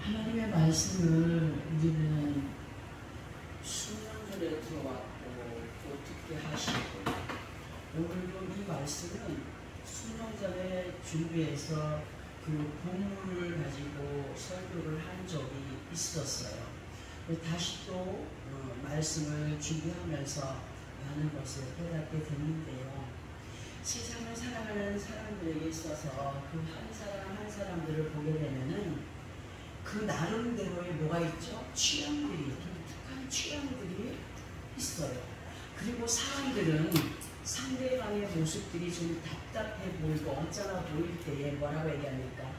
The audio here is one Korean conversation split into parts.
하나님의 말씀을 우리는 수년 전에 들어왔고 또 듣게 하시고, 오늘도 이 말씀은 수년 전에 준비해서 그 본문을 가지고 설교를 한 적이 있었어요. 다시 또 말씀을 준비하면서 많은 것을 깨닫게 됐는데요. 세상을 살아가는 사람들에게 있어서 그 한 사람 한 사람들을 보게 되면은 그 나름대로의 뭐가 있죠? 취향들이, 독특한 취향들이 있어요. 그리고 사람들은 상대방의 모습들이 좀 답답해 보이고 언짢아 보일 때에 뭐라고 얘기합니까?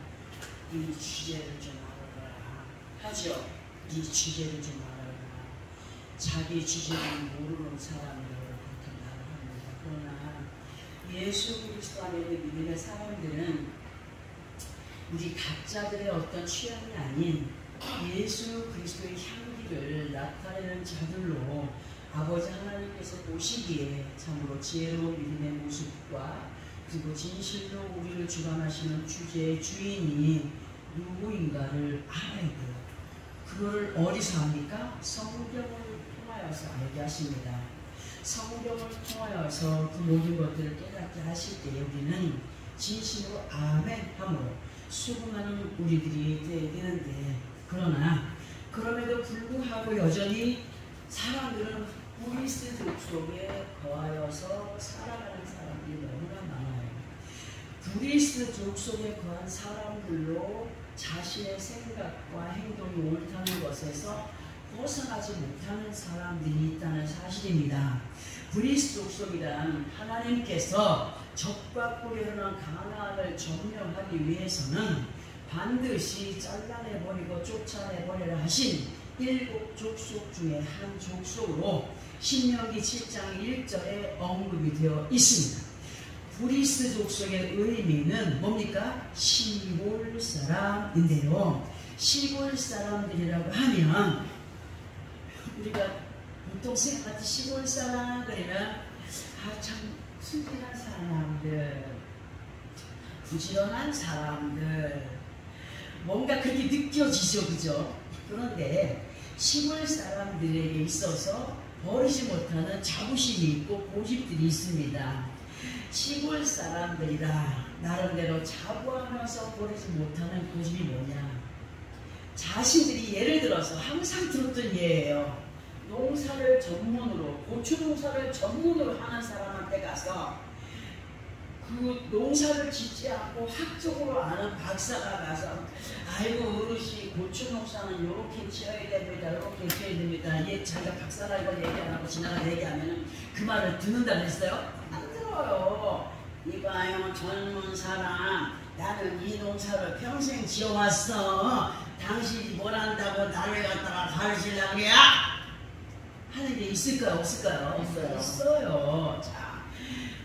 이 주제를 좀 알아라 하죠. 이 주제를 좀 알아라. 자기 주제를 모르는 사람을 그렇게 말합니다. 그러나 예수 그리스도 안에 믿는 사람들은 우리 각자들의 어떤 취향이 아닌 예수 그리스도의 향기를 나타내는 자들로 아버지 하나님께서 보시기에 참으로 지혜로운 믿음의 모습과 그리고 진실로 우리를 주관하시는 주제의 주인이 누구인가를 알아야 돼요. 그거를 어디서 합니까? 성경을 통하여서 알게 하십니다. 성경을 통하여서 그 모든 것들을 깨닫게 하실 때 우리는 진심으로 아멘 함으로 수긍하는 우리들이 되어야 되는데, 그러나 그럼에도 불구하고 여전히 사람들은 브리스족 속에 거하여서 살아가는 사람들이 너무나 많아요. 브리스족 속에 거한 사람들로 자신의 생각과 행동이 옳다는 것에서 벗어나지 못하는 사람들이 있다는 사실입니다. 브리스족 속이란 하나님께서 적과 꿀에 흐르는 가나안을 점령하기 위해서는 반드시 잘라내버리고 쫓아내버리라 하신 7 족속 중에 한 족속으로 신명기 7장 1절에 언급이 되어 있습니다. 브리스 족속의 의미는 뭡니까? 시골 사람인데요. 시골 사람들이라고 하면 우리가 보통 생각할 때 시골 사람 그러면 참 순진한 사람들, 부지런한 사람들, 뭔가 그렇게 느껴지죠, 그죠? 그런데 시골 사람들에게 있어서 버리지 못하는 자부심이 있고 고집들이 있습니다. 시골 사람들이라 나름대로 자부하면서 버리지 못하는 고집이 뭐냐? 자신들이 예를 들어서 항상 들었던 예예요. 농사를 전문으로, 고추 농사를 전문으로 하는 사람한테 가서 그 농사를 짓지 않고 학적으로 아는 박사가 가서 아이고 어르신 고추 농사는 이렇게 지어야 됩니다, 이렇게 지어야 됩니다. 얘 자기가 박사라 이걸 얘기 안 하고 지나가 얘기하면 그 말을 듣는다 그랬어요? 안 들어요. 이봐요 젊은 사람, 나는 이 농사를 평생 지어왔어. 당신이 뭘 안다고 나를 갖다가 가르치려고 그래? 하는 게 있을까요? 없을까요? 있어요. 자,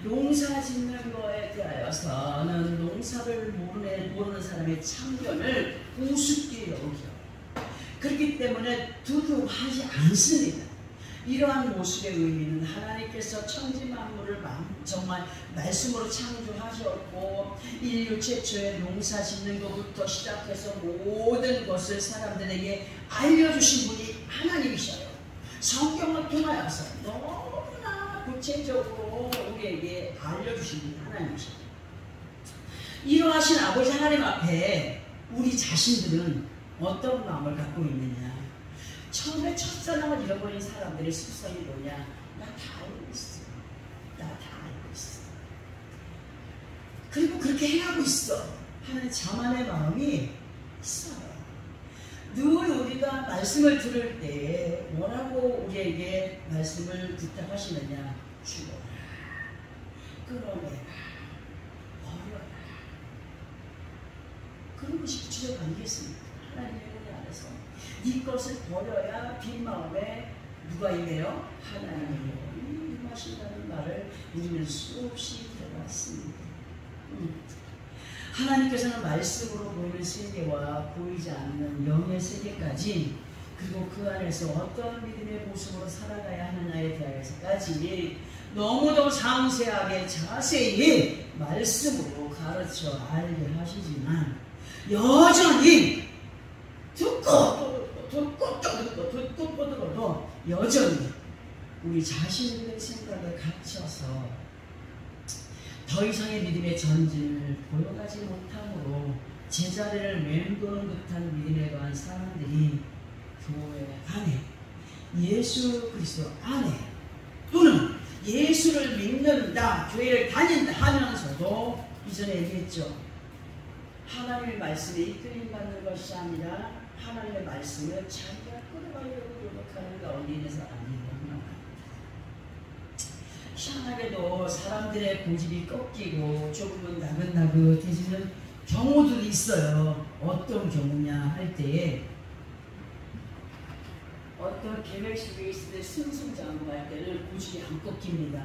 농사 짓는 거에 대하여서는 농사를 모르는 사람의 참견을 우습게 여겨. 그렇기 때문에 두둑하지 않습니다. 이러한 모습의 의미는 하나님께서 천지 만물을 정말 말씀으로 창조하셨고 인류 최초의 농사 짓는 것부터 시작해서 모든 것을 사람들에게 알려주신 분이 하나님이셔요. 성경을 통하여서 너무나 구체적으로 우리에게 알려주신 분이 하나님이셔요. 이러하신 아버지 하나님 앞에 우리 자신들은 어떤 마음을 갖고 있느냐? 처음에 첫사랑을 잃어버린 사람들의 습성이 뭐냐? 나 다 알고 있어. 나 다 알고 있어. 그리고 그렇게 행하고 있어 하는 자만의 마음이 있어요. 늘 우리가 말씀을 들을 때 뭐라고 우리에게 말씀을 부탁하시느냐? 죽어라, 끌어내라, 버려라. 그런 것이 구체적 아니겠습니까? 하나님의 은혜 안에서 네 것을 버려야 빈 마음에 누가 있네요? 하나님이 임하신다는 말을 우리는 수없이 들어봤습니다. 하나님께서는 말씀으로 보이는 세계와 보이지 않는 영의 세계까지, 그리고 그 안에서 어떤 믿음의 모습으로 살아가야 하느냐에 대해서까지 너무도 상세하게 자세히 말씀으로 가르쳐 알게 하시지만 여전히 툭 듣고 들어도 여전히 우리 자신의 생각에 갇혀서 더 이상의 믿음의 전진을 보여가지 못함으로 제자리를 맴도는 듯한 믿음에 관한 사람들이 교회 안에, 예수 그리스도 안에, 또는 예수를 믿는다, 교회를 다닌다 하면서도 이전에 얘기했죠. 하나님의 말씀에 이끌림받는 것이 아니라 하나님의 말씀을 자기가 끌어가려고 노력하는 가운데 있는 사람이 너무나 많습니다. 희한하게도 사람들의 고집이 꺾이고 조금은 나긋나긋해지는 경우들이 있어요. 어떤 경우냐 할 때에 어떤 계획 속에 있을 때 승승장구할 때는 고집이 안 꺾입니다.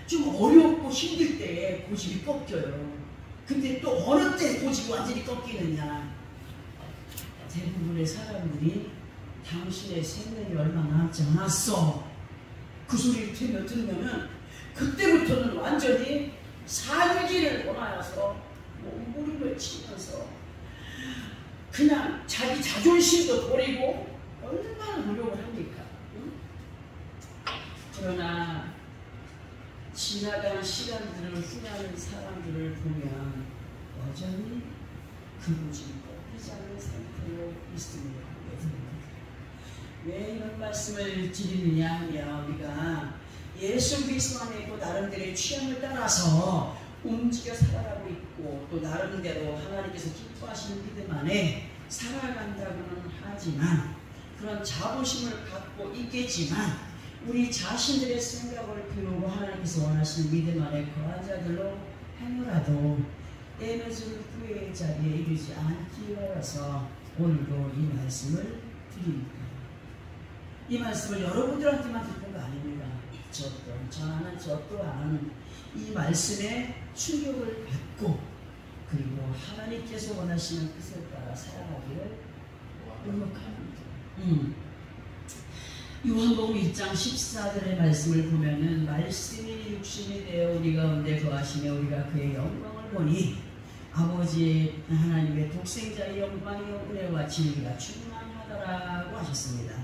좀 어렵고 힘들 때 고집이 꺾여요. 근데 또 어느 때 고집이 완전히 꺾이느냐. 대부분의 사람들이 당신의 생명이 얼마 남지 않았어, 그 소리를 들으면은 그때부터는 완전히 살기를 원하여서 몸부림을 치면서 그냥 자기 자존심도 버리고 얼마나 노력을 합니까? 응? 그러나 지나간 시간들을 후회하는 사람들을 보면 여전히 그 고집이 꺾이지 않는 상태로 있습니다. 왜 이런 말씀을 드리느냐 하면 우리가 예수 그리스도 안에 있고 나름대로의 취향을 따라서 움직여 살아가고 있고 또 나름대로 하나님께서 기뻐하시는 믿음 안에 살아간다고는 하지만, 그런 자부심을 갖고 있겠지만 우리 자신들의 생각을 비우고 하나님께서 원하시는 믿음 안에 거한 자들로 행여라도 때맺은 후회의 자리에 이르지 않기 위하여서 오늘도 이 말씀을 드립니다. 이 말씀을 여러분들한테만 듣는 거 아닙니다. 저 또한 이 말씀에 충격을 받고 그리고 하나님께서 원하시는 뜻을 따라 살아가기를 노력합니다. 요한복음 1장 14절의 말씀을 보면은 말씀이 육신이 되어 우리 가운데 거하시며 우리가 그의 영광을 보니 아버지 하나님의 독생자의 영광이요 은혜와 진리가 충만하더라고 하셨습니다.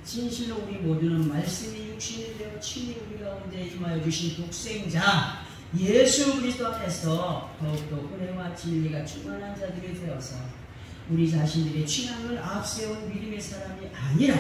진실로 우리 모두는 말씀이 육신이 되어 친히 우리 가운데 임하여 주신 독생자 예수 그리스도 안에서 더욱더 은혜와 진리가 충만한 자들이 되어서 우리 자신들의 취향을 앞세운 믿음의 사람이 아니라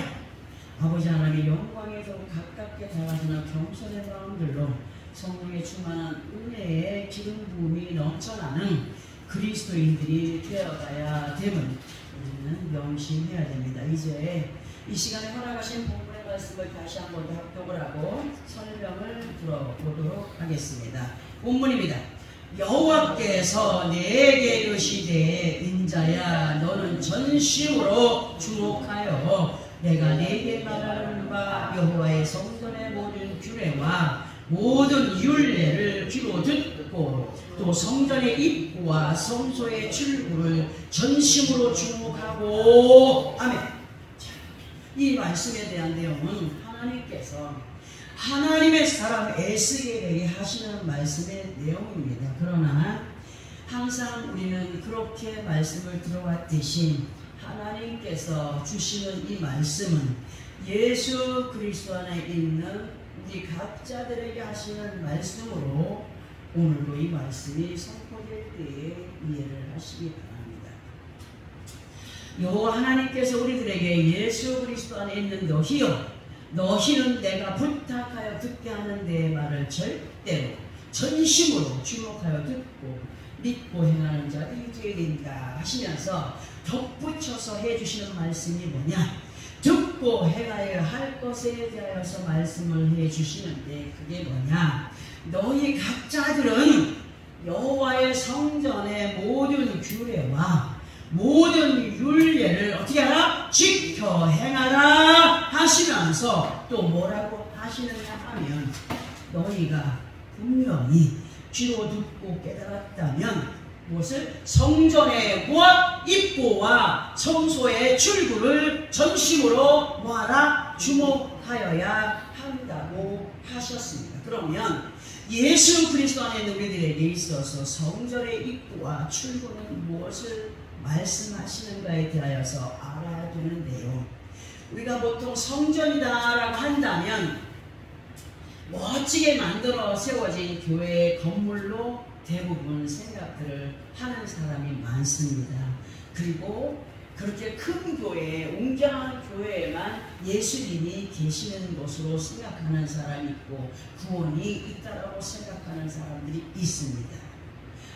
아버지 하나님의 영광에 더욱 가깝게 다가서는 겸손의 마음들로 성령의 충만한 은혜의 기름 부음이 넘쳐나는 그리스도인들이 되어가야 됨을 우리는 명심해야 됩니다. 이제 이 시간에 허락하신 본문의 말씀을 다시 한 번 더 합독을 하고 설명을 들어보도록 하겠습니다. 본문입니다. 여호와께서 내게 이르시되 인자야 너는 전심으로 주목하여 내가 내게 말하는 바 여호와의 성전의 모든 규례와 모든 율례를 귀로 듣고 또 성전의 입구와 성소의 출구를 전심으로 주목하고 아멘. 이 말씀에 대한 내용은 하나님께서 하나님의 사람 에스겔에게 하시는 말씀의 내용입니다. 그러나 항상 우리는 그렇게 말씀을 들어왔듯이 하나님께서 주시는 이 말씀은 예수 그리스도 안에 있는 우리 각자들에게 하시는 말씀으로 오늘도 이 말씀이 선포될 때에 이해를 하시기 바랍니다. 여호와 하나님께서 우리들에게 예수 그리스도 안에 있는 너희여 너희는 내가 부탁하여 듣게 하는 내 말을 절대로 전심으로 주목하여 듣고 믿고 행하는 자들이 되어야 된다 하시면서 덧붙여서 해주시는 말씀이 뭐냐, 듣고 행하여야 할 것에 대하여서 말씀을 해주시는데 그게 뭐냐, 너희 각자들은 여호와의 성전의 모든 규례와 모든 율례를 어떻게 하라? 지켜 행하라 하시면서 또 뭐라고 하시느냐 하면 너희가 분명히 귀로 듣고 깨달았다면 무엇을? 성전의 무엇? 입구와 성소의 출구를 전심으로 뭐하라? 주목하여야 한다고 하셨습니다. 그러면 예수 그리스도 안에 있는 우리들에게 있어서 성전의 입구와 출구는 무엇을 말씀하시는가에 대하여서 알아두는데요. 우리가 보통 성전이다라고 한다면 멋지게 만들어 세워진 교회의 건물로 대부분 생각들을 하는 사람이 많습니다. 그리고 그렇게 큰 교회, 웅장한 교회에만 예수님이 계시는 곳으로 생각하는 사람이 있고 구원이 있다라고 생각하는 사람들이 있습니다.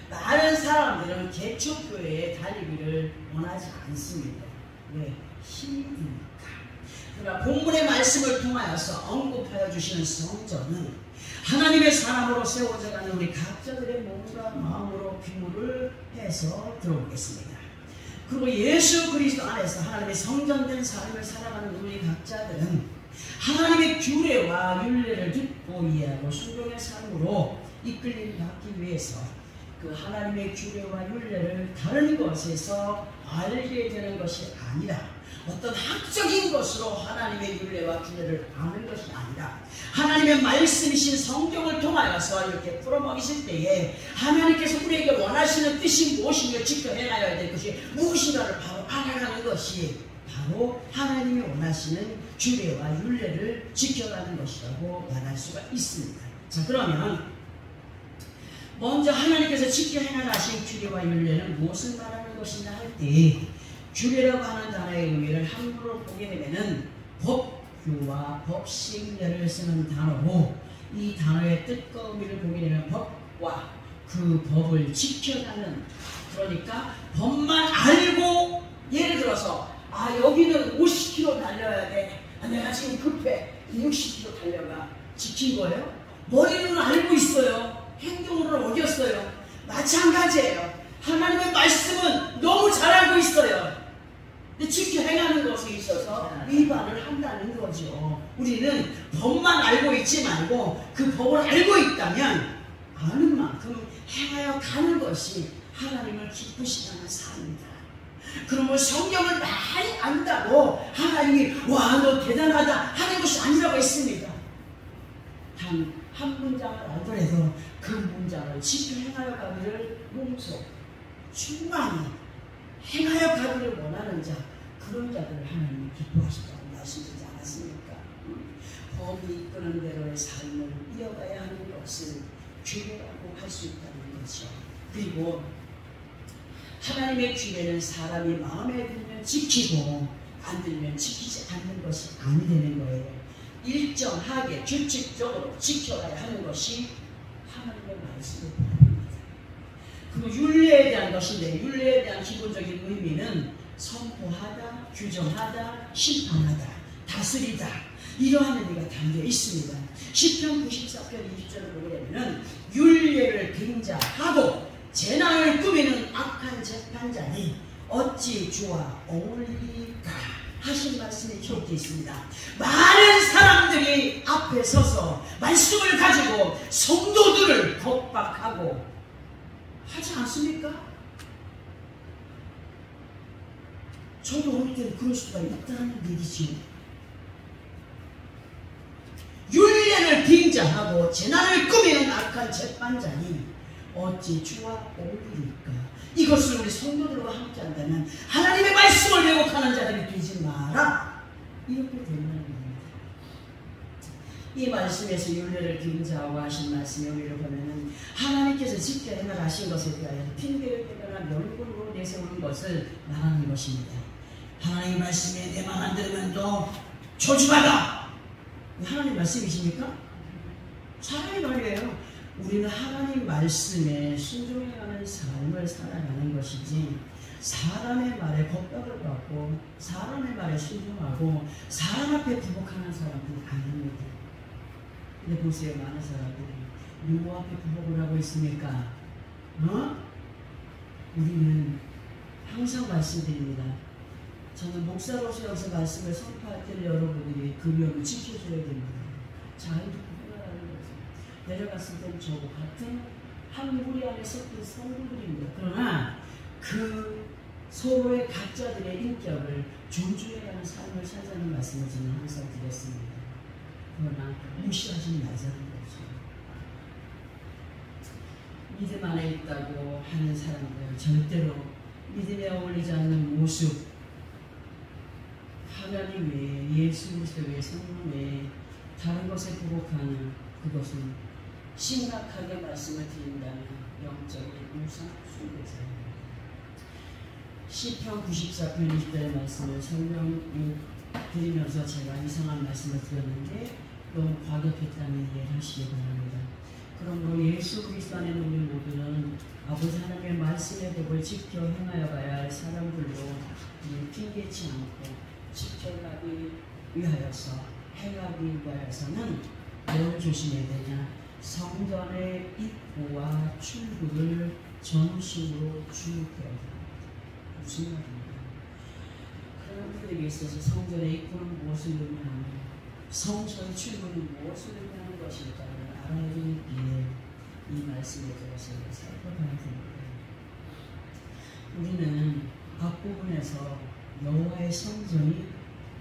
많은 사람들은 개척교회에 다니기를 원하지 않습니다. 왜? 힘이 드니까. 그러나 본문의 말씀을 통하여서 언급하여 주시는 성전은 하나님의 사람으로 세워져가는 우리 각자들의 몸과 마음으로 귀무를 해서 들어보겠습니다. 그리고 예수 그리스도 안에서 하나님의 성전된 삶을 살아가는 우리 각자들은 하나님의 규례와 율례를 듣고 이해하고 순종의 삶으로 이끌림 받기 위해서 그 하나님의 규례와 율례를 다른 것에서 알게 되는 것이 아니라 어떤 학적인 것으로 하나님의 율례와 규례를 아는 것이 아니라 하나님의 말씀이신 성경을 통하여서 이렇게 풀어먹이실 때에 하나님께서 우리에게 원하시는 뜻이 무엇이며 지켜 행하여야 될 것이 무엇인가를 바로 알아가는 것이 바로 하나님이 원하시는 규례와 율례를 지켜가는 것이라고 말할 수가 있습니다. 자, 그러면 먼저 하나님께서 지켜 행하신 규례와 율례는 무엇을 말하는 것이냐 할 때 규례라고 하는 단어의 의미를 한글로 보게 되면은 법규와 법식례를 쓰는 단어로 이 단어의 뜻과 의미를 보게 되면 법과 그 법을 지켜가는, 그러니까 법만 알고 예를 들어서 여기는 50km 달려야 돼. 내가 지금 급해. 60km 달려가. 지킨 거예요? 머리는 알고 있어요. 행동으로는 어겼어요. 마찬가지예요. 하나님의 말씀은 너무 잘 알고 있어요. 근데 지켜 행하는 것에 있어서 위반을 한다는 거죠. 우리는 법만 알고 있지 말고 그 법을 알고 있다면 아는 만큼 행하여 가는 것이 하나님을 기쁘시게 하는 삶입니다. 그러면 성경을 많이 안다고 하나님이 와 너 대단하다 하는 것이 아니라고 했습니다. 단 한 문장을 알더라도 그 문장을 지켜 행하여 가기를 몸소 충만히 행하여 가기를 원하는 자, 그런 자들을 하나님이 기뻐하시다고 말씀드리지 않았습니까? 법이 이끄는 대로의 삶을 이어가야 하는 것을 규례라고 할 수 있다는 거죠. 그리고 하나님의 규례는 사람이 마음에 들면 지키고 안 들면 지키지 않는 것이 아니 되는 거예요. 일정하게 규칙적으로 지켜가야 하는 것이 하나님의 말씀을 바랍니다. 그리고 율례에 대한 것인데 율례에 대한 기본적인 의미는 선포하다, 규정하다, 심판하다, 다스리다, 이러한 의미가 담겨 있습니다. 시편 94편 20절을 보게 되면 율례를 빙자하고 재난을 꾸미는 악한 재판자니 어찌 주와 어울리리까 하신 말씀이 기록되어 있습니다. 많은 사람들이 앞에 서서 말씀을 가지고 성도들을 겁박하고 하지 않습니까? 저도 어릴 때는 그럴 수가 있다는 얘기죠. 율례를 빙자하고 재난을 꾸미는 악한 재판자니 어찌 주와 어울리리까. 이것을 우리 성도들과 함께 한다면 하나님의 말씀을 왜곡하는 자들이 되지 마라, 이렇게 된다는 겁니다. 이 말씀에서 율례를 빙자하고 하신 말씀 여기를 보면은 하나님께서 지켜 행하신 것에 대하여 핑계를 대거나 명분으로 내세우는 것을 말하는 것입니다. 하나님 말씀에 내 말 안 들으면 너 저주받아. 하나님 말씀이십니까? 사람의 말이에요. 우리는 하나님 말씀에 순종해가는 삶을 살아가는 것이지 사람의 말에 겁박을 받고 사람의 말에 순종하고 사람 앞에 부복하는 사람들이 아닙니다. 근데 보세요, 많은 사람들이 누구 앞에 부복을 하고 있습니까? 우리는 항상 말씀드립니다. 저는 목사로서 여기서 말씀을 선포할 때는 여러분들이 그 명을 지켜줘야 됩니다. 잘 듣고 생각하는 거죠. 내려갔을 때는 저거 같은 한 무리 안에 섞인 성도들입니다. 그러나 그 서로의 각자들의 인격을 존중해가는 삶을 살자는 말씀을 저는 항상 드렸습니다. 그러나 무시하지 말자는 거죠. 믿음 안에 있다고 하는 사람들 절대로 믿음에 어울리지 않는 모습, 하나님 외에, 예수 그리스도 외에, 성령 외에 다른 것에 부복하는 그것은 심각하게 말씀을 드린다면 영적인 우상 숭배자입니다. 시편 94편 20절의 말씀을 설명 드리면서 제가 이상한 말씀을 드렸는데 너무 과격했다면 이해하시기 바랍니다. 그러므로 예수 그리스도 안에 우리 모두는 아버지 하나님의 말씀의 법을 지켜 행하여 가야 할 사람들로 핑계치 않고 지켜가기 위하여서 행하기 위하여서는 뭘 조심해야 되냐? 성전의 입구와 출구를 전심으로 주목해야 합니다. 무슨 말입니까? 그런 분들에게 있어서 성전의 입구는 무엇을 의미하며 성전의 출구는 무엇을 의미하는 것일까를 알아야겠기에 이 말씀에 들어서 살펴봐야 됩니다. 우리는 앞부분에서 여호와의 성전이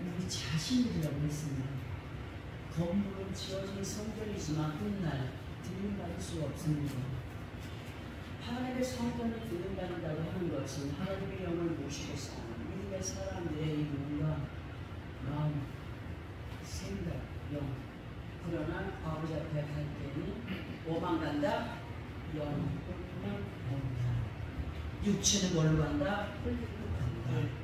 우리 자신이라고 했습니다. 건물은 지어진 성전이지만 훗날 들림받을 수가 없습니다. 하나님의 성전을 들림받는다고 하는 것은 하나님의 영을 모시고 사는 믿음의 사람들의 이 눈과 마음, 생각, 영. 그러나 아버지 앞에 갈 때는 뭐만 간다? 영만 간다. 육체는 뭘로 간다? 홀리로 간다.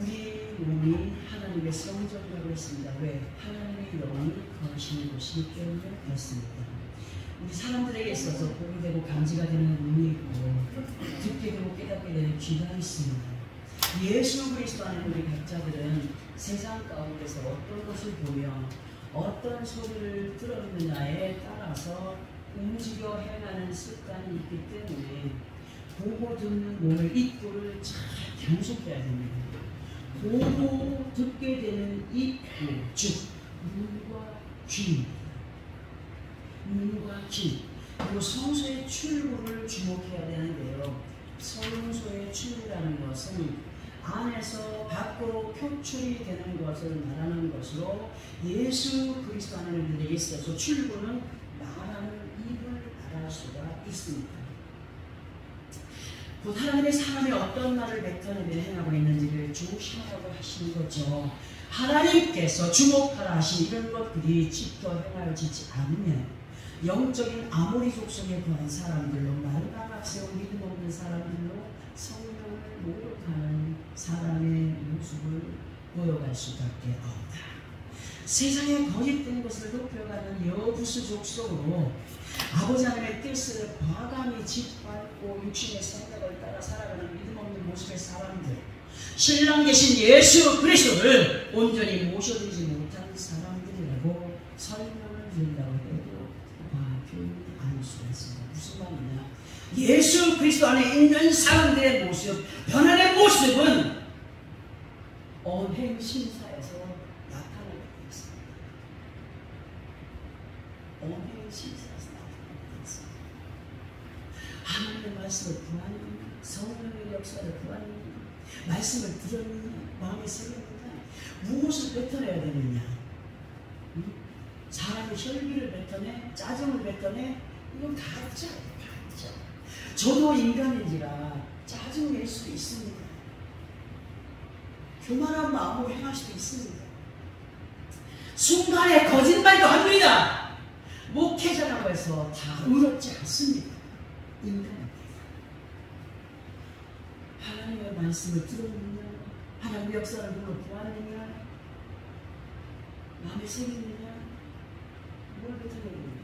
우리 몸이 하나님의 성전이라고 했습니다. 왜? 하나님의 영이 거하시는 곳이기 때문에 그렇습니다. 우리 사람들에게 있어서 보게 되고 감지가 되는 눈이 있고 듣게 되고 깨닫게 되는 귀가 있습니다. 예수 그리스도 안에 우리 각자들은 세상 가운데서 어떤 것을 보며 어떤 소리를 들었느냐에 따라서 움직여 행하는 습관이 있기 때문에 보고 듣는 몸의 입구를 잘 단속해야 됩니다. 보고 듣게 되는 입구, 즉 눈과 귀, 눈과 귀, 그리고 성소의 출구를 주목해야 되는데요. 성소의 출구라는 것은 안에서 밖으로 표출이 되는 것을 말하는 것으로 예수 그리스도 안에 우리에게 있어서 출구는 말하는 입을 말할 수가 있습니다. 곧 하나님의 사람이 어떤 말을 뱉어내며 행하고 있는지를 조심하라고 하시는 거죠. 하나님께서 주목하라 하신 이런 것들이 지켜 행하여지지 않으면 영적인 아모리 족속에 거한 사람들로 말가락세운 믿음 없는 사람들로 성령을 모욕하는 사람의 모습을 보여갈 수밖에 없다. 세상에 거짓된 것을 높여가는 여부수 족속으로 아버지 하나님의 뜻을 과감히 짓밟고 육신의 생각을 따라 살아가는 믿음 없는 모습의 사람들, 신랑 계신 예수 그리스도를 온전히 모셔드리지 못한 사람들이라고 설명을 드린다고 해도 과하지 않을 수가 있습니다. 무슨 말이냐? 예수 그리스도 안에 있는 사람들의 모습, 변화의 모습은 언행신사에서 나타나게 되었습니다. 언행신사에서 나타나게 되었습니다. 하나님의 말씀을 구하느냐, 성령의 역사를 구하느냐, 말씀을 들었느냐, 마음에 새겼느냐, 무엇을 뱉어내야 되느냐? 사람의 혈기를 뱉어내, 짜증을 뱉어내, 이건 가짜예요, 가짜. 저도 인간인지라 짜증낼 수도 있습니다. 교만한 마음으로 행할 수도 있습니다. 순간에 거짓말도 합니다. 목회자라고 해서 다 의롭지 않습니다. 인간입니다. 하나님의 말씀을 들었느냐, 하나님의 역사를 보고 보았느냐, 마음에 새겼느냐, 뭘 뱉어내느냐.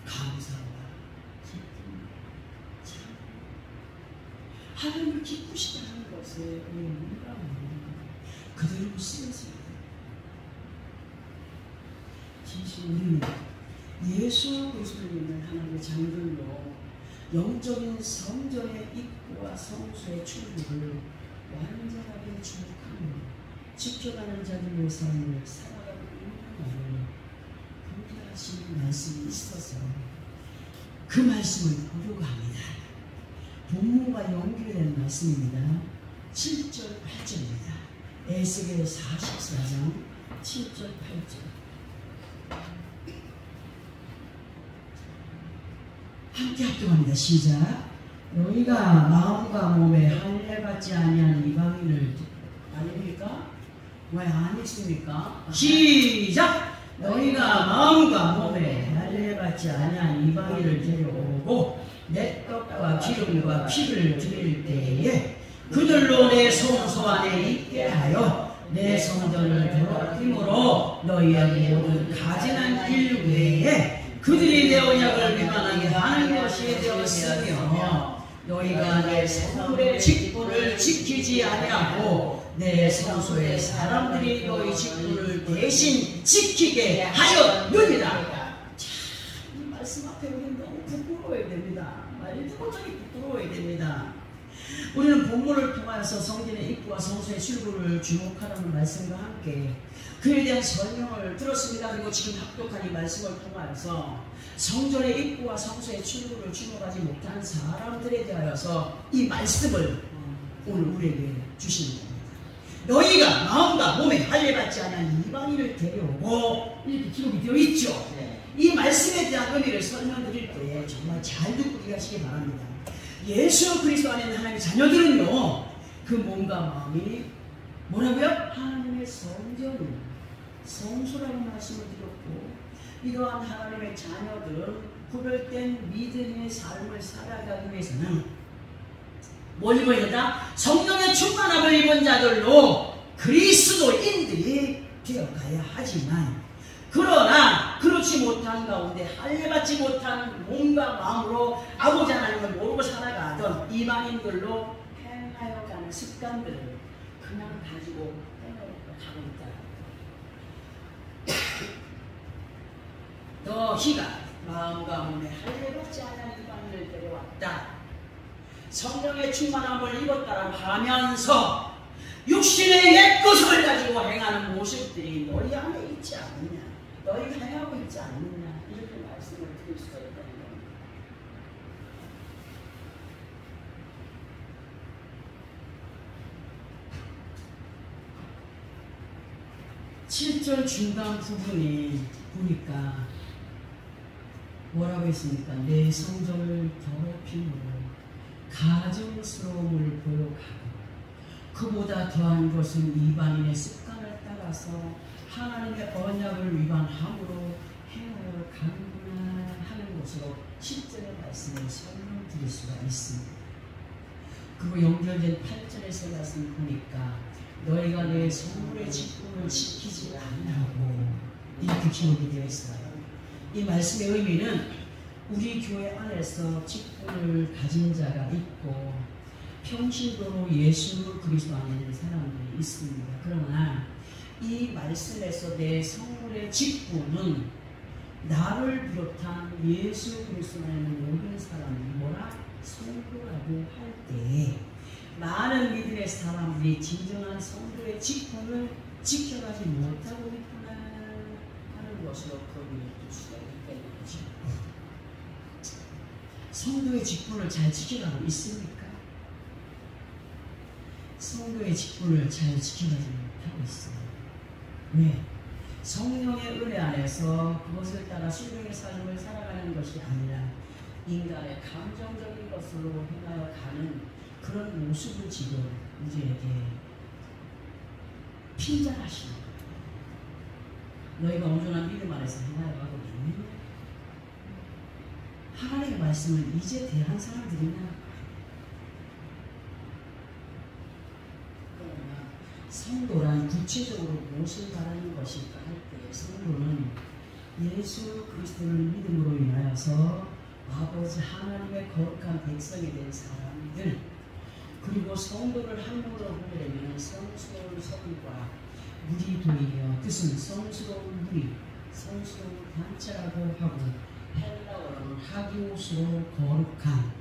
감사와 기쁨, 참 하나님을 기쁘시다는 것에 뭔가 그대로 쓰였습니다. 진실 우리는 예수 그리스도님을 하나님의 장들로 영적인 성전의 입구와 성소의 출구를 완전하게 주목하며 지켜가는 자들의 삶을 살아가고 있는 것을 하시는 말씀이 있어서 그 말씀을 보려고 합니다. 본문과 연결된 말씀입니다. 7절, 8절입니다. 에스겔 44장 7절, 8절. 함께 합동합니다. 시작. 너희가 마음과 몸에 할례받지 아니한 이방인을 아닙니까? 왜 안 했습니까? 시작. 너희가 마음과 몸에 할례받지 아니한 이방인을 데려오고 내 떡과 기름과 피를 드릴 때에 그들로 내 성소 안에 있게 하여 내 성전을 더럽힘으로 너희의 모든 가증한 일 외에 그들이 내 언약을 위반하게 하는 것이 되었으며 너희가 내 성물의 직분을 지키지 아니하고 내 성소의 사람들이 너희 직분을 대신 지키게 하였느니라. 이 말씀 앞에 우리는 너무 부끄러워야 됩니다. 말도 못하게 부끄러워야 됩니다. 우리는 본문을 통하여서 성전의 입구와 성소의 출구를 주목하라는 말씀과 함께 그에 대한 설명을 들었습니다. 그리고 지금 합독한 이 말씀을 통하여서 성전의 입구와 성소의 출구를 주목하지 못하는 사람들에 대하여서 이 말씀을 오늘 우리에게 주시는 겁니다. 너희가 마음과 몸에 할례받지 않은 이방인을 데려오고 이렇게 기록이 되어 있죠. 이 말씀에 대한 의미를 설명드릴 때 정말 잘 듣고 이해하시기 바랍니다. 예수 그리스도 안에 있는 하나님의 자녀들은요, 그 몸과 마음이 뭐라고요? 하나님의 성소라고 말씀을 드렸고, 이러한 하나님의 자녀들은 구별된 믿음의 삶을 살아가기 위해서는 뭘 입어야 된다? 성령의 충만함을 입은 자들로 그리스도인들이 되어가야 하지만, 그러나 그렇지 못한 가운데 할례받지 못한 몸과 마음으로 아버지 하나님을 모르고 살아가던 이방인들로 행하여 가는 습관들을 그냥 가지고 가고 있다. 너희가 마음과 몸에 할례받지 않은 이방인을 데려왔다. 성령의 충만함을 입었다라고 하면서 육신의 옛것을 가지고 행하는 모습들이 너희 안에 있지 않느냐, 너희가 행하고 있지 않느냐, 이렇게 말씀을 드릴 수가 있다는 겁니다. 7절 중간 부분이 보니까 뭐라고 했습니까? 내 성전을 더럽힘으로 가증스러움을 보여가고 그보다 더한 것은 이방인의 습관을 따라서 하나님의 언약을 위반함으로 행하여 가는구나 하는 것으로 10절의 말씀을 설명드릴 수가 있습니다. 그리고 연결된 8절에서 말씀 보니까 너희가 내 성물의 직분을 지키지 않냐고 이렇게 기록이 되어 있어요. 이 말씀의 의미는 우리 교회 안에서 직분을 가진 자가 있고 평신도로 예수 그리스도 안에 있는 사람들이 있습니다. 그러나 이 말씀에서 내 성물의 직분은 나를 비롯한 예수 그리스도 안에 있는 모든 사람들이 뭐라? 성도라고 할 때 많은 믿음의 사람들이 진정한 성도의 직분을 지켜가지 못하고 있구나 하는 것으로 그걸 들 수가 있다는 거죠. 성도의 직분을 잘 지켜가고 있습니까? 성도의 직분을 잘 지켜가지 못하고 있어요. 왜? 성령의 은혜 안에서 그것을 따라 순종의 삶을 살아가는 것이 아니라 인간의 감정적인 것으로 행하여 가는 그런 모습을 지금 우리에게 핀잔하시는 거예요. 너희가 온전한 믿음 안에서 행하여 가고 있느냐? 하나님의 말씀을 이제 대한 사람들이나? 그러나 성도란 구체적으로 무엇을 말하는 것일까 할 때 성도는 예수 그리스도를 믿음으로 인하여서 아버지 하나님의 거룩한 백성이 된 사람들, 그리고 성도를 한국어로 보려면 성스러운 성과 무리도이며 뜻은 성스러운 무리, 성스러운 단체라고 하고 헬라어로는 하기오스로 거룩한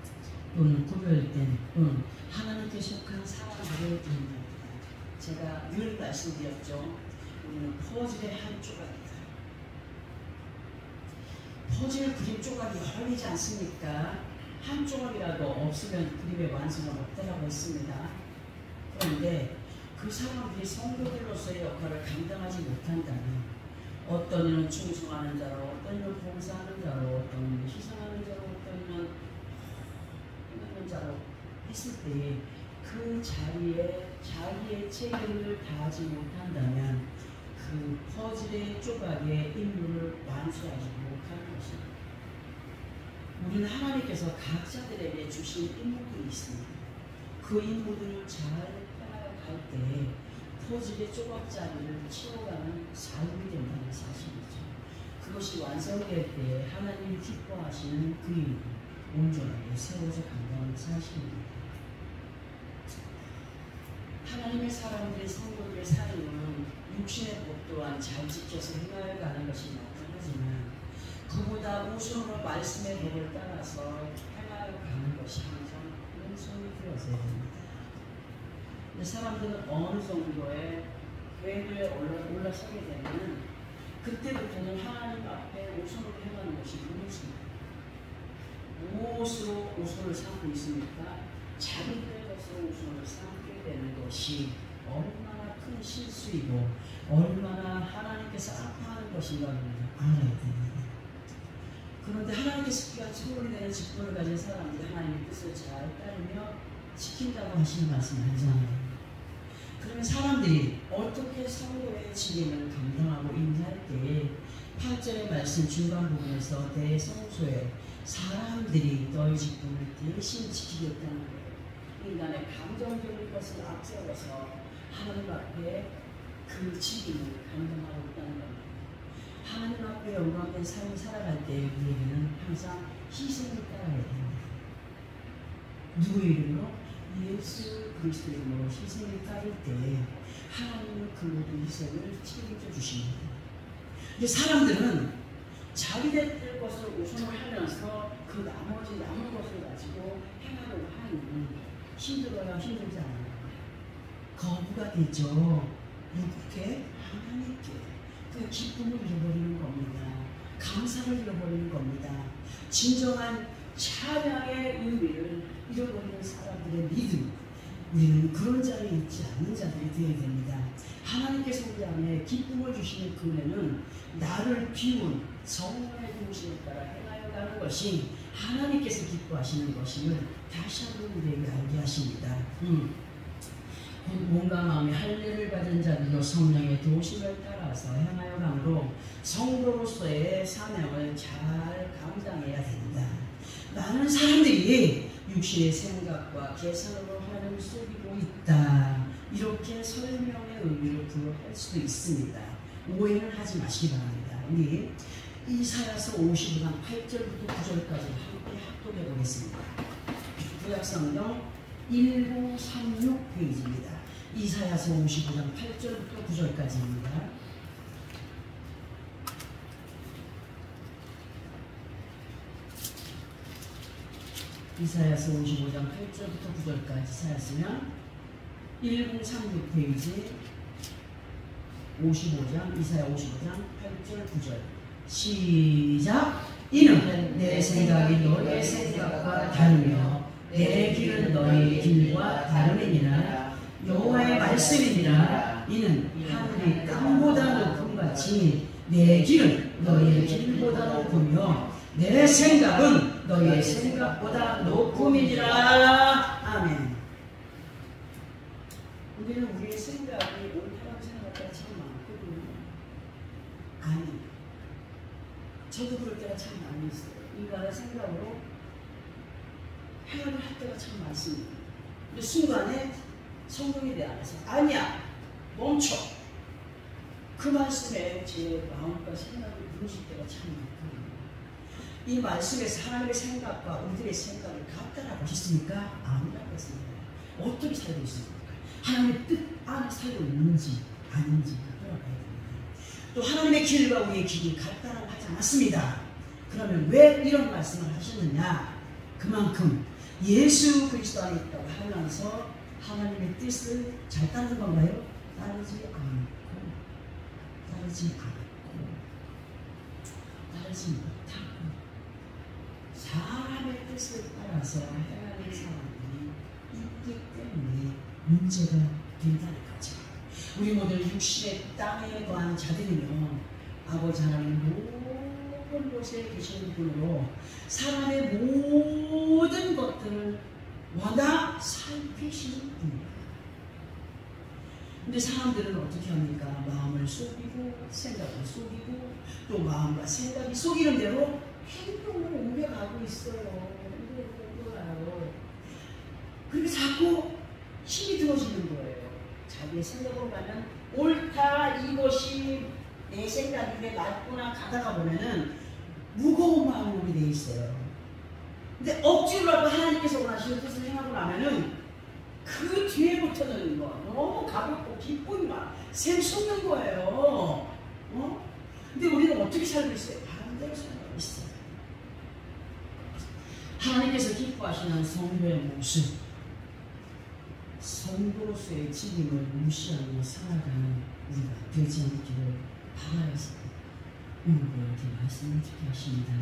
또는 구별된 또는 하나님께 속한 사람들을 의미합니다. 제가 늘 말씀드렸죠. 우리는 퍼즐의 한 조각이다. 퍼즐 그림 조각이 헐리지 않습니까? 한 조각이라도 없으면 그림의 완성은 없다고 했습니다. 그런데 그 사람들이 성도들로서의 역할을 감당하지 못한다면 어떤 이는 충성하는 자로, 어떤 이는 봉사하는 자로, 어떤 이는 희생하는 자로, 어떤 이는 하나님은 끝없는 자로 했을 때 그 자리에 자기의 책임을 다하지 못한다면 그 퍼즐의 조각의 임무를 완수하지 못할 것입니다. 우리는 하나님께서 각자들에게 주신 임무들이 있습니다. 그 임무들을 잘 해나갈 때 퍼즐의 조각자리를 채워가는 삶이 된다는 사실이죠. 그것이 완성될 때 하나님이 기뻐하시는 그 일을 온전하게 세워져 간다는 사실입니다. 하나님의 사람들의 성도들의 삶은 육신의 법 또한 잘 지켜서 행하여 가는 것이 나타나지만 그보다 우선으로 말씀의 법을 따라서 행하여 가는 것이 항상 우선이 되어져야 됩니다. 근데 사람들은 어느 정도의 궤도에 올라서게 되면 그때부터는 하나님 앞에 우선으로 행하는 것이 무엇입니까? 무엇으로 우선을 삼고 있습니까? 자기들의 것으로 우선을 삼게 되는 것이 얼마나 큰 실수이고 얼마나 하나님께서 아파하는 것인가를 알아야 됩니다. 그런데 하나님께서 귀한 소원이 되는 직분을 가진 사람들이 하나님의 뜻을 잘 따르며 지킨다고 하시는 말씀을 하잖아요. 그러면 사람들이 어떻게 성도의 책임을 감당하고 인지할 때에 8절의 말씀 중간 부분에서 대성소에 사람들이 너희 직분을 대신 지키겠다는 거예요. 인간의 감정적인 것을 앞세워서 하나님 앞에 그 책임을 감당하고 있다는 겁니다. 하나님 앞에 영광된 삶을 살아갈 때 우리에게는 항상 희생을 따라야 됩니다. 누구의 이름으로? 예수 그리스도의 이름으로 희생을 따를 때 하나님은 그 모든 희생을 책임져 주십니다. 근데 사람들은 자기들 것을 우선을 하면서 그 나머지 남은 것을 가지고 행하려고 하니 힘들어요? 힘들지 않아요? 거부가 되죠. 누구께? 하나님께. 그 기쁨을 잃어버리는 겁니다. 감사를 잃어버리는 겁니다. 진정한 찬양의 의미를 잃어버리는 사람들의 믿음, 우리는 그런 자리에 있지 않는 자들이 되어야 됩니다. 하나님께서 우리 안에 기쁨을 주시는 그 은혜는 나를 비운 성령의 중심에 따라 행하여 가는 것이 하나님께서 기뻐하시는 것임을 다시 한번 우리에게 알게 하십니다. 몸과 마음의 할례를 받은 자들로 성령의 도심을 따라서 행하여 가므로 성도로서의 사명을 잘 감당해야 된다. 많은 사람들이 육신의 생각과 계산으로 하나님을 속이고 있다. 이렇게 설명의 의미를 부여할 수도 있습니다. 오해는 하지 마시기 바랍니다. 우리 이사야서 55장 8절부터 9절까지 함께 합독해 보겠습니다. 구약성경 1936페이지입니다. 이사야서 55장 8절부터 9절까지입니다. 이사야서 55장 8절부터 9절까지 찾았으면 1036페이지 55장 이사야 55장 8절 9절 시작. 이는 내 생각이 너의 생각과 다르며 내 길은 너의 길과 다르니라. 여호와의 말씀이니라. 이는 하늘이 땅보다 높음같이 내 길은 너의 길보다 높으며 내 생각은 너의 생각보다 높음이니라. 아멘. 우리는 우리의 생각이 옳다고 생각할 때가 참 많거든요. 아니, 저도 그럴 때가 참 많이 있어요. 인간의 생각으로 행위를 할 때가 참 많습니다. 근데 순간에 성경에 대해서 아니야, 멈춰. 그 말씀에 제 마음과 생각이 무너질 때가 참 많거든요. 이 말씀에서 하나님의 생각과 우리들의 생각을 같다라고 하셨습니까? 아니라고 했습니다. 어떻게 살고 있습니까? 하나님의 뜻 안에 살고 있는지 아닌지 돌아봐야 됩니다. 또 하나님의 길과 우리의 길이 같다라고 하지 않았습니다. 그러면 왜 이런 말씀을 하셨느냐? 그만큼 예수 그리스도 안에 있다고 하면서 하나님의 뜻을 잘 따르는 건가요? 따르지 못하고 사람의 뜻을 따라서 행하는 사람들이 있기 때문에 문제가 된다는 거죠. 우리 모두 육신의 땅에 관한 자들이며 아버지 하나님 높은 곳에 계시는 분으로 사람의 모든 것들을 워낙 살피시는 분이에요. 근데 사람들은 어떻게 합니까? 마음을 속이고 생각을 속이고 또 마음과 생각이 속이는 대로 행동을 옮겨가고 있어요. 그리고 자꾸 힘이 들어지는 거예요. 자기의 생각으로 가면 옳다, 이것이 내 생각인데 맞구나 가다가 보면은 무거운 마음으로 돼 있어요. 근데 억지로라도 하나님께서 원하시는 뜻을 행하고 나면은 그 뒤에부터는 뭐 너무 가볍고 기쁨이 막 샘솟는 거예요. 근데 우리는 어떻게 살고 있어요? 바람대로 살고 있어요. 하나님께서 기뻐하시는 성도의 모습, 성도로서의 책임을 무시하며 살아가는 우리가 되지 않기를 바라서 오늘도 이렇게 말씀을 듣게 하십니다.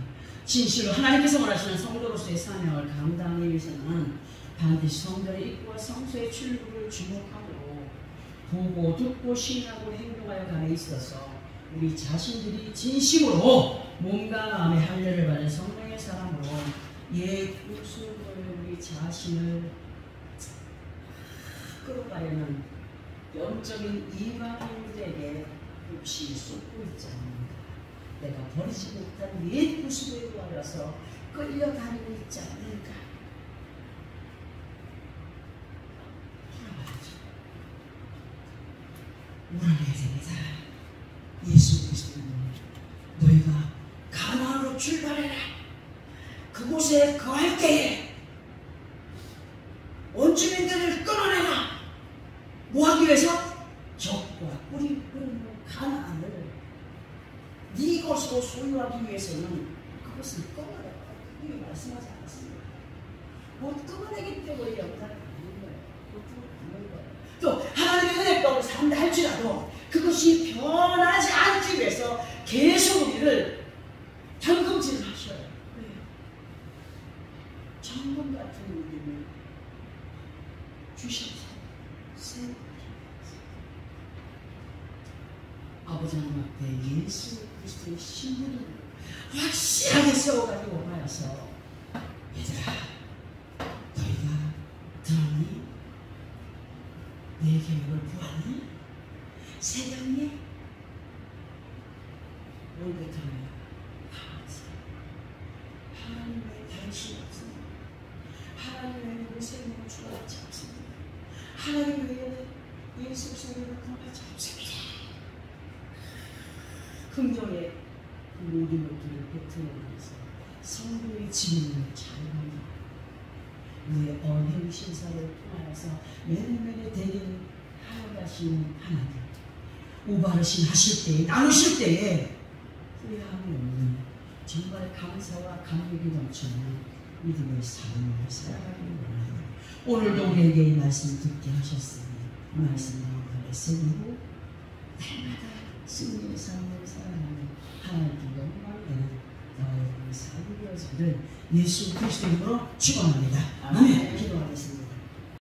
진실로 하나님께서 원하시는 성도로서의 사명을 감당하기 위해서는 반드시 성전의 입구와 성소의 출입을 주목하고 보고 듣고 신하고 행동하여 감에 있어서 우리 자신들이 진심으로 몸과 마음의 할례를 받은 성령의 사람으로 옛 구속을 우리 자신을 끌어가려는 영적인 이방인들에게 혹시 쏟고 있지 않는가? 내가 버리지 못한 옛 구속에 구하여서 끌려다니고 있지 않는가? 물어내야 됩니다. 예수 그리스도는 너희가 가나안으로 출발해라. 그곳에 거할 때에 원주민들을 끊어내라. 뭐 하기 위해서? 적과 뿌리 끊는 가나안을 네 것으로 소유하기 위해서는 그것을 끊어내라. 이게 말씀하지 않았습니다. 못 끊어내기 때문에 영광을 받는 거예요. 받는 거예요. 또 하나님의 은혜 가운데 산다 할지라도 그것이 변하지 않기 위해서 계속 우리를 점검질을 하셔요. 왜요? 점검 같은 믿음을 주셔서 아버지 하나님 앞에 예수 그리스도의 신분을 확실하게 세워가지고 하여서 얘들아 너희가 들었니? 내 계획을 보았니? 새겼니? 오늘부터는 하나님 외에 다른 신 없습니다. 하나님 외에는 우리 생명을 주관하지 않습니다. 하나님 외에는 예수 그리스도를 구원하지 않습니다. 긍정의 모든 것들을 베풀어내면서 성도의 지능을 잘 만나 우리의 언행 신사를 통하여서 매일매일 되는 하나가신 하나님 우바르신 하실 때에 나누실 때에 후회함이 없는 정말 감사와 감격이 넘치는 믿음의 삶을 살아가기를 원하는 오늘도 우리에게 이 말씀 듣게 하셨으니 이 말씀 마음에 새기고 날마다 승리의 삶을 살아가는 하나님께 영광되는 나의 삶이 되어지기를 예수 그리스도 이름으로 축원합니다. 아멘. 기도하겠습니다.